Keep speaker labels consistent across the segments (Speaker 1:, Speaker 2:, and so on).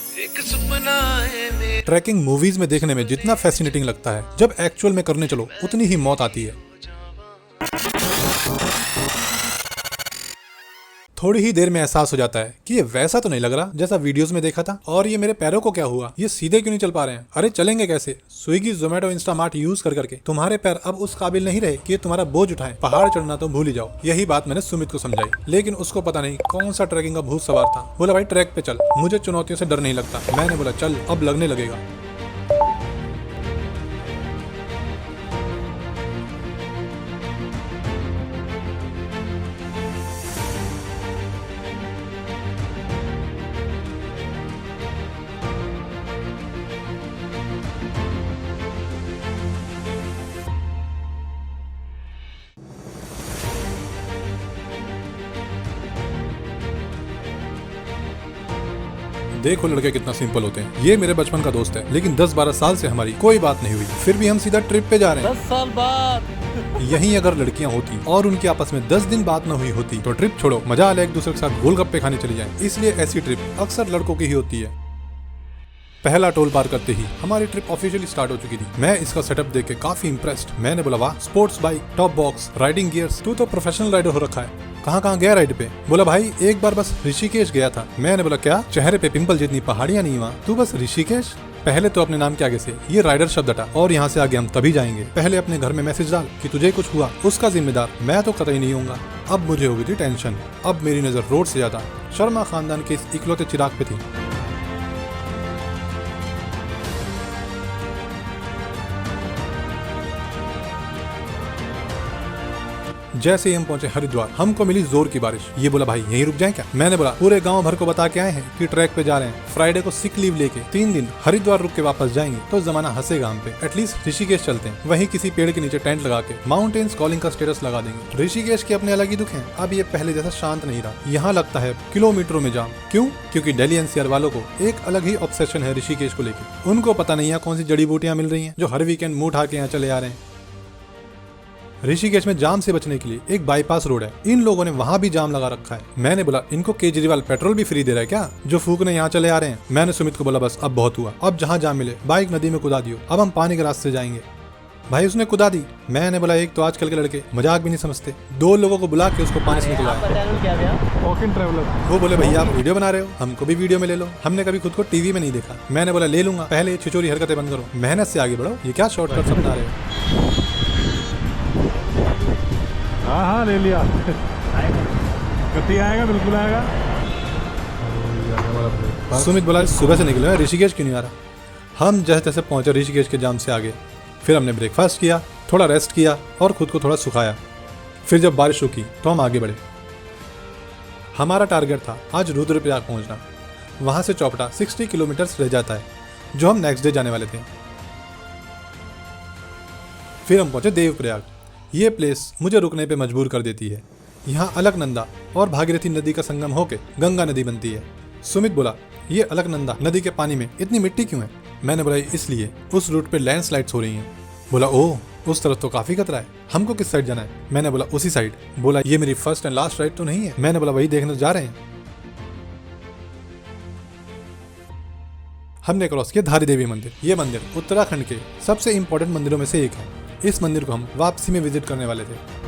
Speaker 1: एक सपना है मेरा।
Speaker 2: ट्रैकिंग मूवीज में देखने में जितना फैसिनेटिंग लगता है, जब एक्चुअल में करने चलो उतनी ही मौत आती है। थोड़ी ही देर में एहसास हो जाता है कि ये वैसा तो नहीं लग रहा जैसा वीडियोस में देखा था। और ये मेरे पैरों को क्या हुआ, ये सीधे क्यों नहीं चल पा रहे हैं? अरे चलेंगे कैसे? स्विगी, जोमेटो, इंस्टामार्ट यूज कर करके तुम्हारे पैर अब उस काबिल नहीं रहे कि तुम्हारा बोझ उठाएं। पहाड़ चढ़ना तो भूल ही जाओ। यही बात मैंने सुमित को समझाई, लेकिन उसको पता नहीं कौन सा ट्रैकिंग का भूत सवार था। बोला भाई ट्रैक पे चल, मुझे चुनौतियों से डर नहीं लगता। मैंने बोला चल, अब लगने लगेगा। देखो लड़के कितना सिंपल होते हैं। ये मेरे बचपन का दोस्त है, लेकिन 10-12 साल से हमारी कोई बात नहीं हुई, फिर भी हम सीधा ट्रिप पे जा रहे हैं।
Speaker 3: 10 साल बाद।
Speaker 2: यहीं अगर लड़कियां होती और उनकी आपस में 10 दिन बात न हुई होती तो ट्रिप छोड़ो, मजा आ ले एक दूसरे के साथ गोलगप्पे खाने चली जाए। इसलिए ऐसी ट्रिप अक्सर लड़कों की ही होती है। पहला टोल पार करते ही हमारी ट्रिप ऑफिशियली स्टार्ट हो चुकी थी। मैं इसका सेटअप देख के काफी इंप्रेस्ड। मैंने बोला वाह, sports bike, top box, riding gears, तू तो प्रोफेशनल राइडर हो रखा है। कहाँ गया राइड पे? बोला भाई एक बार बस ऋषिकेश गया था। मैंने बोला क्या? चेहरे पे पिंपल जितनी पहाड़ियां नहीं वहाँ, तू बस ऋषिकेश? पहले तो अपने नाम के आगे से ये राइडर शब्द हटा, और यहाँ से आगे हम तभी जाएंगे। पहले अपने घर में मैसेज डाल कि तुझे कुछ हुआ, उसका जिम्मेदार मैं तो कतई नहीं होऊंगा। अब मुझे हो गई थी टेंशन। अब मेरी नजर रोड से ज्यादा शर्मा खानदान के इस इकलौते चिराग पे थी। जैसे ही हम पहुंचे हरिद्वार, हमको मिली जोर की बारिश। ये बोला भाई यहीं रुक जाएं क्या? मैंने बोला पूरे गांव भर को बता के आए हैं कि ट्रैक पे जा रहे हैं। फ्राइडे को सिक लीव लेके 3 दिन हरिद्वार रुक के वापस जाएंगे तो जमाना हंसेगा हम पे। एटलीस्ट ऋषिकेश चलते हैं, वहीं किसी पेड़ के नीचे टेंट लगा के माउंटेन्स कॉलिंग का स्टेटस लगा देंगे। ऋषिकेश के अपने अलग ही दुख हैं। अब ये पहले जैसा शांत नहीं रहा। यहाँ लगता है किलोमीटरों में जाम। क्यों? क्योंकि दिल्ली एनसीआर वालों को एक अलग ही ऑब्सेशन है ऋषिकेश को लेकर। उनको पता नहीं है कौन सी जड़ी बूटियां मिल रही हैं जो हर वीकेंड मुंह उठा के यहाँ चले आ रहे हैं। ऋषिकेश में जाम से बचने के लिए एक बाईपास रोड है, इन लोगों ने वहाँ भी जाम लगा रखा है। मैंने बोला इनको केजरीवाल पेट्रोल भी फ्री दे रहा है क्या, जो फूकने यहाँ चले आ रहे हैं? मैंने सुमित को बोला बस अब बहुत हुआ, अब जहाँ जाम मिले बाइक नदी में कुदा दियो, अब हम पानी के रास्ते जाएंगे। भाई उसने कुदा दी। मैंने बोला एक तो आजकल के लड़के मजाक भी नहीं समझते। 2 लोगों को बुला के उसको पानी से निकलवाया। वो बोले भैया आप वीडियो बना रहे हो, हमको भी वीडियो में ले लो। हमने कभी खुद को टीवी में नहीं देखा। मैंने बोला ले लूंगा, पहले छिचोरी हरकतें बंद करो, मेहनत से आगे बढ़ो। ये क्या शॉर्टकट अपना रहे हो?
Speaker 4: हाँ ले लिया। गति आएगा, बिल्कुल आएगा।
Speaker 2: सुमित बोला सुबह से निकले ऋषिकेश क्यों नहीं आ रहा? हम जैसे तैसे पहुंचे ऋषिकेश के जाम से आगे। फिर हमने ब्रेकफास्ट किया, थोड़ा रेस्ट किया और खुद को थोड़ा सुखाया। फिर जब बारिश रुकी तो हम आगे बढ़े। हमारा टारगेट था आज रुद्रप्रयाग पहुंचना। वहां से चौपटा 60 किलोमीटर रह जाता है, जो हम नेक्स्ट डे जाने वाले थे। फिर हम पहुंचे देवप्रयाग। ये प्लेस मुझे रुकने पे मजबूर कर देती है। यहाँ अलकनंदा और भागीरथी नदी का संगम होके गंगा नदी बनती है। सुमित बोला ये अलकनंदा नदी के पानी में इतनी मिट्टी क्यों है? मैंने बोला इसलिए उस रूट पे लैंडस्लाइड्स हो रही हैं। बोला ओह उस तरफ तो काफी खतरा है, हमको किस साइड जाना है? मैंने बोला उसी साइड। बोला ये मेरी फर्स्ट एंड लास्ट राइड तो नहीं है? मैंने बोला वही देखने जा रहे हैं। हमने क्रॉस किया धारी देवी मंदिर। ये मंदिर उत्तराखंड के सबसे इंपॉर्टेंट मंदिरों में से एक है। इस मंदिर को हम वापसी में विजिट करने वाले थे।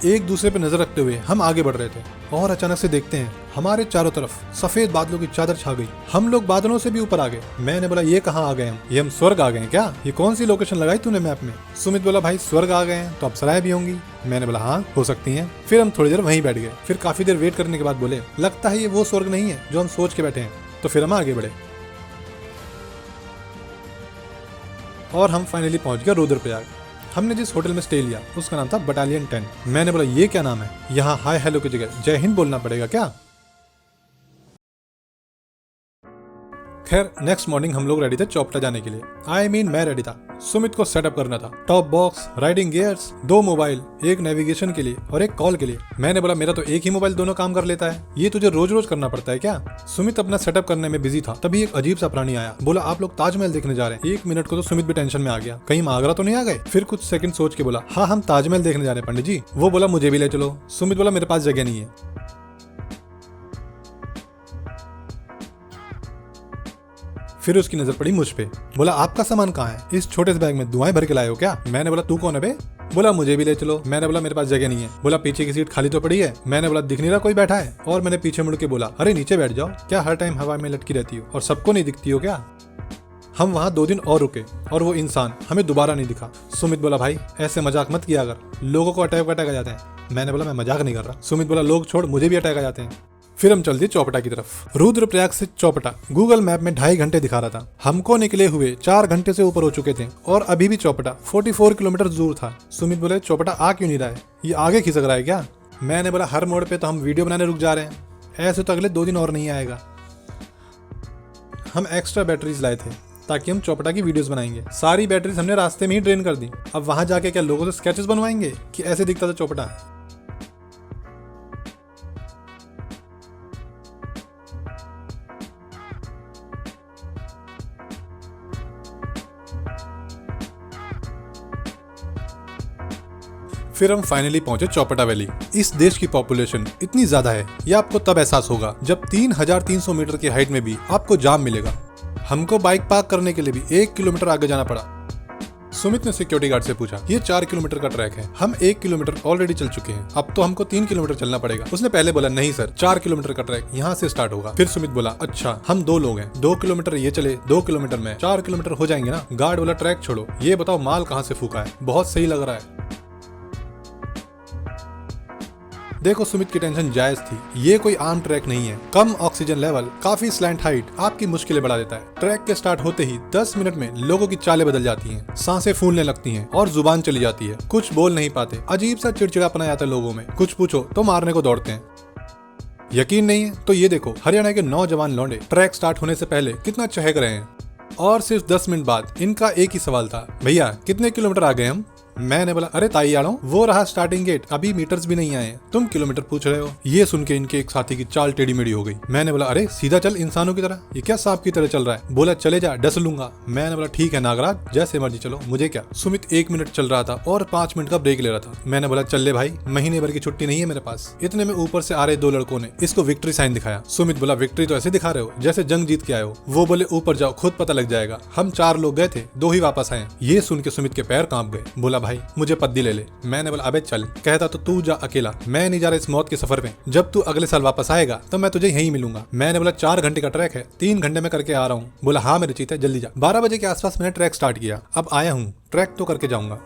Speaker 2: एक दूसरे पे नजर रखते हुए हम आगे बढ़ रहे थे और अचानक से देखते हैं हमारे चारों तरफ सफेद बादलों की चादर छा गई। हम लोग बादलों से भी ऊपर आ गए। मैंने बोला ये कहाँ आ गए हम? ये हम स्वर्ग आ गए क्या? ये कौन सी लोकेशन लगाई तूने मैप में? सुमित बोला भाई स्वर्ग आ गए हैं तो अप्सराएं भी होंगी। मैंने बोला हाँ हो सकती हैं। फिर हम थोड़ी देर वहीं बैठ गए। फिर काफी देर वेट करने के बाद बोले लगता है ये वो स्वर्ग नहीं है जो हम सोच के बैठे हैं। तो फिर हम आगे बढ़े और हम फाइनली पहुंच गए रुद्रप्रयाग। हमने जिस होटल में स्टे लिया उसका नाम था बटालियन 10। मैंने बोला ये क्या नाम है? यहाँ हाय हेलो की जगह जय हिंद बोलना पड़ेगा क्या? खैर नेक्स्ट मॉर्निंग हम लोग रेडी थे चौपटा जाने के लिए। मैं रेडी था। सुमित को सेटअप करना था। Top box, riding gears, 2 mobile, एक नेविगेशन के लिए और एक कॉल के लिए। मैंने बोला मेरा तो एक ही मोबाइल दोनों काम कर लेता है, ये तुझे रोज रोज करना पड़ता है क्या? सुमित अपना सेटअप करने में बिजी था, तभी एक अजीब सा प्राणी आया। बोला आप लोग ताजमहल देखने जा रहे हैं। 1 मिनट को तो सुमित भी टेंशन में आ गया, कहीं हम आगरा तो नहीं आ गए। फिर कुछ सेकंड सोच के बोला हाँ हम ताजमहल देखने जा रहे हैं पंडित जी। वो बोला मुझे भी ले चलो। सुमित बोला मेरे पास जगह नहीं है। फिर उसकी नजर पड़ी मुझ पे। बोला आपका सामान कहाँ है? इस छोटे से बैग में दुआएं भर के लाए हो क्या? मैंने बोला तू कौन है बे? बोला मुझे भी ले चलो। मैंने बोला मेरे पास जगह नहीं है। बोला पीछे की सीट खाली तो पड़ी है। मैंने बोला दिख नहीं रहा कोई बैठा है? और मैंने पीछे मुड़ के बोला अरे नीचे बैठ जाओ, क्या हर टाइम हवा में लटकी रहती हो और सबको नहीं दिखती हो क्या? हम वहाँ 2 दिन और रुके और वो इंसान हमें दोबारा नहीं दिखा। सुमित बोला भाई ऐसे मजाक मत किया अगर, लोगों को अटैक आ जाते हैं। मैंने बोला मैं मजाक नहीं कर रहा। सुमित बोला लोग छोड़, मुझे भी अटैक आ जाते हैं। फिर हम चल दिए चौपटा की तरफ। रुद्रप्रयाग से चौपटा गूगल मैप में 2.5 घंटे दिखा रहा था। हमको निकले हुए 4 घंटे से ऊपर हो चुके थे और अभी भी चौपटा 44 किलोमीटर दूर था। सुमित बोले चौपटा आ क्यों नहीं रहा है, ये आगे खिसक रहा है क्या? मैंने बोला हर मोड़ पे तो हम वीडियो बनाने रुक जा रहे हैं, ऐसे तो अगले 2 दिन और नहीं आएगा। हम एक्स्ट्रा बैटरीज लाए थे ताकि हम चौपटा की वीडियोस बनाएंगे। सारी बैटरीज हमने रास्ते में ही ड्रेन कर दी। अब वहां जाके क्या लोगों से स्केचेस बनवाएंगे कि ऐसे दिखता था चौपटा? फिर हम फाइनली पहुंचे चौपटा वैली। इस देश की पॉपुलेशन इतनी ज्यादा है, यह आपको तब एहसास होगा जब 3300 मीटर की हाइट में भी आपको जाम मिलेगा। हमको बाइक पार्क करने के लिए भी 1 किलोमीटर आगे जाना पड़ा। सुमित ने सिक्योरिटी गार्ड से पूछा ये 4 किलोमीटर का ट्रैक है, हम 1 किलोमीटर ऑलरेडी चल चुके हैं, अब तो हमको 3 किलोमीटर चलना पड़ेगा। उसने पहले बोला नहीं सर 4 किलोमीटर का ट्रैक यहाँ से स्टार्ट होगा। फिर सुमित बोला अच्छा हम 2 लोग हैं, 2 किलोमीटर ये चले 2 किलोमीटर में 4 किलोमीटर हो जाएंगे ना। गार्ड बोला ट्रैक छोड़ो, ये बताओ माल कहाँ से फूका है, बहुत सही लग रहा है। देखो सुमित की टेंशन जायज थी, ये कोई आम ट्रैक नहीं है। कम ऑक्सीजन लेवल, काफी स्लैंट हाइट आपकी मुश्किलें बढ़ा देता है। ट्रैक के स्टार्ट होते ही 10 मिनट में लोगों की चालें बदल जाती हैं, सांसें फूलने लगती हैं और जुबान चली जाती है, कुछ बोल नहीं पाते। अजीब सा चिड़चिड़ापन आता है लोगों में, कुछ पूछो तो मारने को दौड़ते हैं। यकीन नहीं है तो ये देखो हरियाणा के नौजवान लौंडे ट्रैक स्टार्ट होने से पहले कितना चहक रहे हैं। और सिर्फ 10 मिनट बाद इनका एक ही सवाल था, भैया कितने किलोमीटर आ गए हम? मैंने बोला अरे ताई यारों वो रहा स्टार्टिंग गेट, अभी मीटर्स भी नहीं आए, तुम किलोमीटर पूछ रहे हो। ये सुन के इनके एक साथी की चाल टेढ़ी मेढ़ी हो गई। मैंने बोला अरे सीधा चल इंसानों की तरह, ये क्या सांप की तरह चल रहा है? बोला चले जा डस लूंगा। मैंने बोला ठीक है नागराज जैसे मर्जी चलो, मुझे क्या। सुमित 1 मिनट चल रहा था और 5 मिनट का ब्रेक ले रहा था। मैंने बोला चल ले भाई, महीने भर की छुट्टी नहीं है मेरे पास। इतने में ऊपर से आ रहे 2 लड़कों ने इसको विक्ट्री साइन दिखाया। सुमित बोला विक्ट्री तो ऐसे दिखा रहे हो जैसे जंग जीत के आए हो। वो बोले ऊपर जाओ खुद पता लग जाएगा। हम 4 लोग गए थे, 2 ही वापस आए। ये सुन के सुमित के पैर कांप गए। बोला भाई मुझे पद्दी ले ले। मैंने बोला अबे चल, कहता तो तू जा अकेला, मैं नहीं जा रहा इस मौत के सफर में। जब तू अगले साल वापस आएगा तो मैं तुझे यहीं मिलूंगा। मैंने बोला 4 घंटे का ट्रैक है, 3 घंटे में करके आ रहा हूँ। बोला हाँ मेरे चीते जल्दी जा। 12 बजे के आसपास मैंने ट्रैक स्टार्ट किया, अब आया हूँ ट्रैक तो करके जाऊंगा।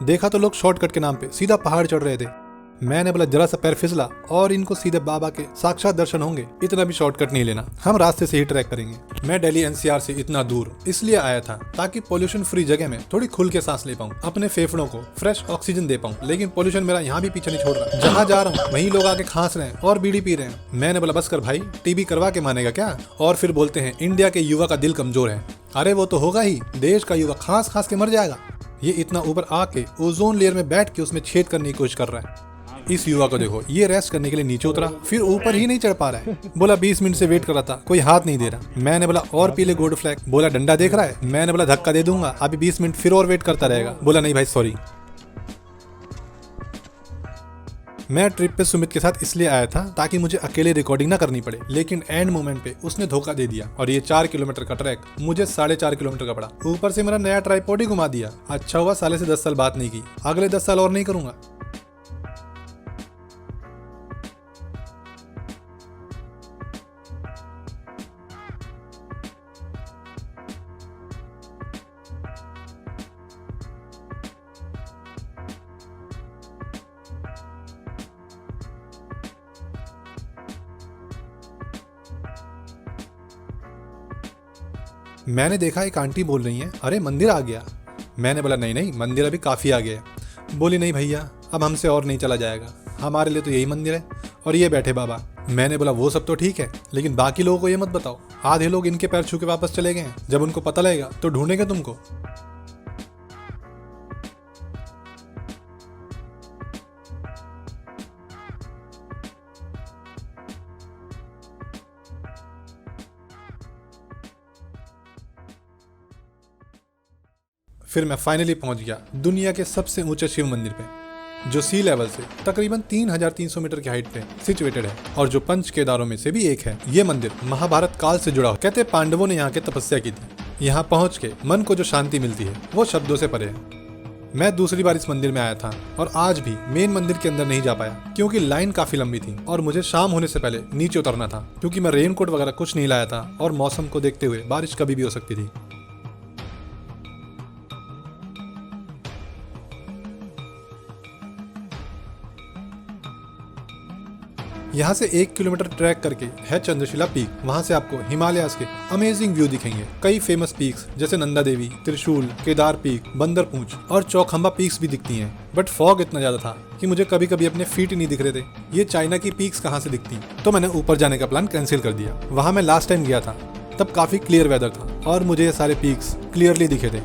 Speaker 2: देखा तो लोग शॉर्टकट के नाम पे सीधा पहाड़ चढ़ रहे थे। मैंने बोला जरा सा पैर फिसला और इनको सीधे बाबा के साक्षात दर्शन होंगे, इतना भी शॉर्टकट नहीं लेना, हम रास्ते से ही ट्रैक करेंगे। मैं दिल्ली एनसीआर से इतना दूर इसलिए आया था ताकि पोल्यूशन फ्री जगह में थोड़ी खुल के सांस ले पाऊँ, अपने फेफड़ों को फ्रेश ऑक्सीजन दे पाऊँ। लेकिन पोल्यूशन मेरा यहाँ भी पीछे नहीं छोड़ रहा, जहाँ जा रहा हूँ वहीं लोग आके खांस रहे हैं और बीड़ी पी रहे हैं। मैंने बोला बस कर भाई, टीबी करवा के मानेगा क्या? और फिर बोलते हैं इंडिया के युवा का दिल कमजोर है। अरे वो तो होगा ही, देश का युवा खांस खांस के मर जाएगा। ये इतना ऊपर आके ओजोन लेयर में बैठ के उसमें छेद करने की कोशिश कर रहा है। इस युवा को देखो, ये रेस्ट करने के लिए नीचे उतरा, फिर ऊपर ही नहीं चढ़ पा रहा है। बोला 20 मिनट से वेट कर रहा था, कोई हाथ नहीं दे रहा। मैंने बोला और पीले गोल्ड फ्लैग। बोला डंडा देख रहा है? मैंने बोला धक्का दे दूंगा, अभी 20 मिनट फिर और वेट करता रहेगा। बोला नहीं भाई सॉरी। मैं ट्रिप पे सुमित के साथ इसलिए आया था ताकि मुझे अकेले रिकॉर्डिंग ना करनी पड़े, लेकिन एंड मोमेंट पे उसने धोखा दे दिया और ये 4 किलोमीटर का ट्रैक मुझे 4.5 किलोमीटर का पड़ा। ऊपर से मेरा नया ट्राइपॉड ही घुमा दिया। अच्छा हुआ साले से 10 साल बात नहीं की, अगले 10 साल और नहीं करूंगा। मैंने देखा एक आंटी बोल रही हैं अरे मंदिर आ गया। मैंने बोला नहीं नहीं, मंदिर अभी काफ़ी आगे है। बोली नहीं भैया अब हमसे और नहीं चला जाएगा, हमारे लिए तो यही मंदिर है और ये बैठे बाबा। मैंने बोला वो सब तो ठीक है, लेकिन बाकी लोगों को ये मत बताओ, आधे लोग इनके पैर छू के वापस चले गए हैं, जब उनको पता लगेगा तो ढूंढेंगे तुमको। फिर मैं फाइनली पहुंच गया दुनिया के सबसे ऊंचे शिव मंदिर पे, जो सी लेवल से तकरीबन 3300 मीटर की हाइट पे सिचुएटेड है और जो पंच केदारों में से भी एक है। ये मंदिर महाभारत काल से जुड़ा हो। कहते पांडवों ने यहाँ के तपस्या की थी। यहाँ पहुँच के मन को जो शांति मिलती है वो शब्दों से परे है। मैं दूसरी बार इस मंदिर में आया था और आज भी मेन मंदिर के अंदर नहीं जा पाया क्योंकि लाइन काफी लंबी थी और मुझे शाम होने से पहले नीचे उतरना था क्योंकि मैं रेनकोट वगैरह कुछ नहीं लाया था और मौसम को देखते हुए बारिश कभी भी हो सकती थी। यहाँ से 1 किलोमीटर ट्रैक करके है चंद्रशिला पीक। वहाँ से आपको हिमालयाज के अमेजिंग व्यू दिखेंगे। कई फेमस पीक्स जैसे नंदा देवी, त्रिशूल, केदार पीक, बंदर पूंछ और चौखंबा पीक्स भी दिखती हैं। बट फॉग इतना ज्यादा था कि मुझे कभी कभी अपने फीट ही नहीं दिख रहे थे। ये चाइना की पीक्स कहाँ से दिखती, तो मैंने ऊपर जाने का प्लान कैंसिल कर दिया। वहाँ मैं लास्ट टाइम गया था तब काफी क्लियर वेदर था और मुझे ये सारे पीक्स क्लियरली दिखे थे।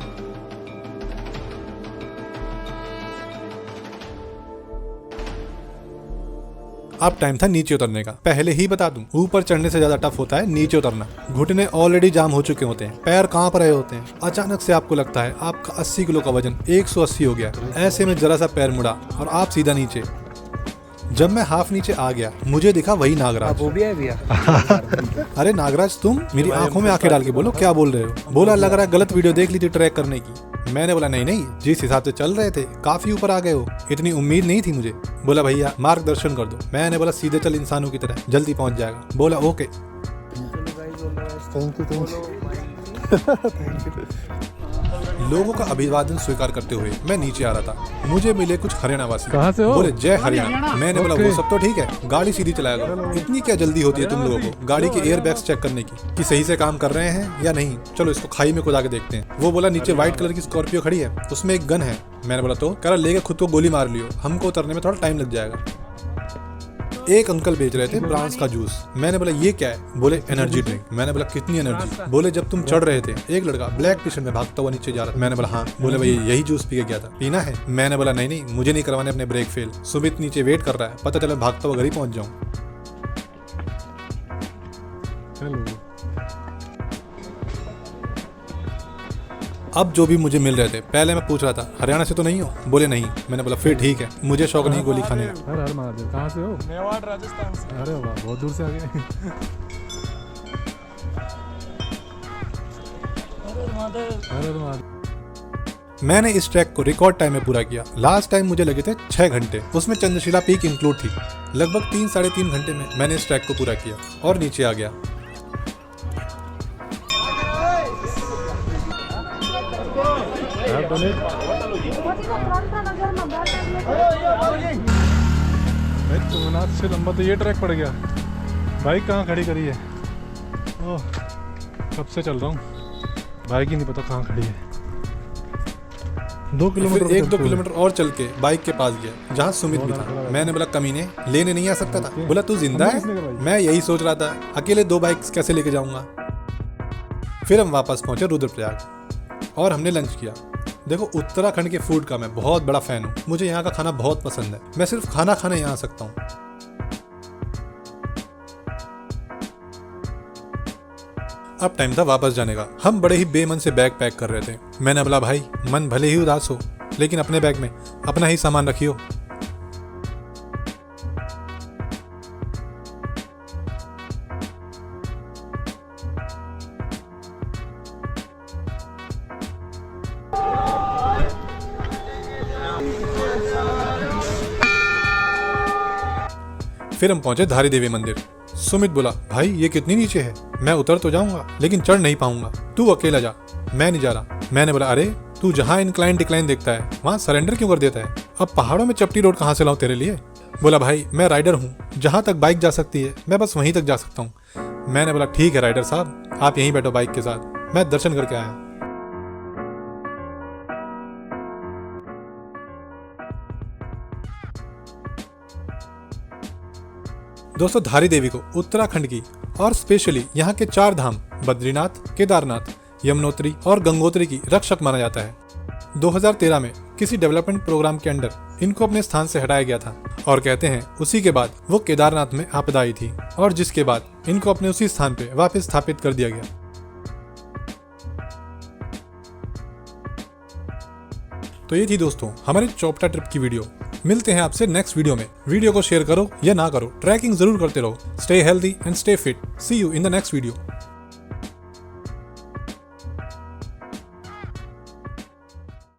Speaker 2: अब टाइम था नीचे उतरने का। पहले ही बता दूं, ऊपर चढ़ने से ज्यादा टफ होता है नीचे उतरना। घुटने ऑलरेडी जाम हो चुके होते हैं, पैर कांप रहे होते हैं। अचानक से आपको लगता है आपका 80 किलो का वजन 180 हो गया। ऐसे में जरा सा पैर मुड़ा और आप सीधा नीचे। जब मैं हाफ नीचे आ गया मुझे दिखा वही नागराज।
Speaker 3: वो भी है भैया।
Speaker 2: अरे नागराज, तुम मेरी आंखों में आंखें डाल के बोलो क्या बोल रहे हो। बोला लग रहा है गलत वीडियो देख ली थी ट्रैक करने की। मैंने बोला नहीं, जिस हिसाब से चल रहे थे काफी ऊपर आ गए हो, इतनी उम्मीद नहीं थी मुझे। बोला भैया मार्गदर्शन कर दो। मैंने बोला सीधे चल इंसानों की तरह, जल्दी पहुंच जाएगा। बोला ओके। लोगों का अभिवादन स्वीकार करते हुए मैं नीचे आ रहा था। मुझे मिले कुछ हरियाणा वासी।
Speaker 4: कहाँ से हो?
Speaker 2: बोले जय हरियाणा। मैंने बोला वो सब तो ठीक है, गाड़ी सीधी चलाया करो। इतनी क्या जल्दी होती है तुम लोगों को गाड़ी के एयर बैग्स चेक करने की कि सही से काम कर रहे हैं या नहीं। चलो इसको खाई में कुदा के देखते हैं। वो बोला नीचे व्हाइट कलर की स्कॉर्पियो खड़ी है, उसमें एक गन है। मैंने बोला तो कह रहा लेके खुद को गोली मार लियो, हमको उतरने में थोड़ा टाइम लग जाएगा। एक अंकल बेच रहे थे ब्रांस का जूस। मैंने बोला ये क्या है? बोले एनर्जी ड्रिंक। मैंने बोला कितनी एनर्जी? बोले जब तुम चढ़ रहे थे एक लड़का ब्लैक टी शर्ट में भागता हुआ नीचे जा रहा था। मैंने बोला हाँ। बोले भाई यही जूस पी के गया था, पीना है? मैंने बोला नहीं मुझे नहीं करवाने अपने ब्रेक फेल। सुमित नीचे वेट कर रहा है, पता चला भागता हुआ घर ही पहुंच जाऊं। अब जो भी मुझे मिल रहे थे, पहले मैं पूछ रहा था हरियाणा से तो नहीं हो? बोले नहीं। मैंने बोला फिर ठीक है, मुझे शौक नहीं गोली खाने का।
Speaker 4: हर महादेव। कहाँ से हो?
Speaker 3: मेवाड़ राजस्थान से।
Speaker 4: अरे वाह, बहुत दूर से आ गए। हर महादेव।
Speaker 2: मैंने इस ट्रैक को रिकॉर्ड टाइम में पूरा किया। लास्ट टाइम मुझे लगे थे 6 घंटे, उसमें चंद्रशिला पीक इंक्लूड थी। लगभग 3-3.5 घंटे में मैंने इस ट्रैक को पूरा किया और नीचे आ गया।
Speaker 4: तुमनाथ से लंबा तो ये ट्रैक पड़ गया। बाइक कहाँ खड़ी करी है? ओह, कब से चल रहा हूँ, बाइक ही नहीं पता कहाँ खड़ी है। 2 किलोमीटर,
Speaker 2: 1-2 किलोमीटर और चल के बाइक के पास गया जहाँ सुमित भी था। मैंने बोला कमीने लेने नहीं आ सकता था? बोला तू जिंदा है? मैं यही सोच रहा था अकेले 2 बाइक्स कैसे लेके जाऊंगा। फिर हम वापस पहुंचे रुद्रप्रयाग और हमने लंच किया। देखो उत्तराखंड के फूड का मैं बहुत बड़ा फैन हूँ। मुझे यहाँ का खाना बहुत पसंद है। मैं सिर्फ खाना खाने यहाँ आ सकता हूँ। अब टाइम था वापस जाने का। हम बड़े ही बेमन से बैग पैक कर रहे थे। मैंने बोला भाई मन भले ही उदास हो लेकिन अपने बैग में अपना ही सामान रखियो। फिर हम पहुंचे धारी देवी मंदिर। सुमित बोला भाई ये कितनी नीचे है, मैं उतर तो जाऊंगा लेकिन चढ़ नहीं पाऊंगा, तू अकेला जा। मैं नहीं जा रहा। मैंने बोला अरे तू जहाँ इंक्लाइन डिक्लाइन देखता है वहाँ सरेंडर क्यों कर देता है? अब पहाड़ों में चपटी रोड कहाँ से लाऊं तेरे लिए? बोला भाई मैं राइडर हूँ, जहाँ तक बाइक जा सकती है मैं बस वहीं तक जा सकता हूँ। मैंने बोला ठीक है राइडर साहब, आप यहीं बैठो बाइक के साथ, मैं दर्शन करके आया। दोस्तों धारी देवी को उत्तराखंड की और स्पेशली यहाँ के 4 धाम बद्रीनाथ, केदारनाथ, यमुनोत्री और गंगोत्री की रक्षक माना जाता है। 2013 में किसी डेवलपमेंट प्रोग्राम के अंडर इनको अपने स्थान से हटाया गया था और कहते हैं उसी के बाद वो केदारनाथ में आपदा आई थी और जिसके बाद इनको अपने उसी स्थान पे वापस स्थापित कर दिया गया। तो ये थी दोस्तों हमारे चोपटा ट्रिप की वीडियो। मिलते हैं आपसे नेक्स्ट वीडियो में। वीडियो को शेयर करो या ना करो, ट्रैकिंग जरूर करते रहो। Stay healthy and stay fit. See you in the next video.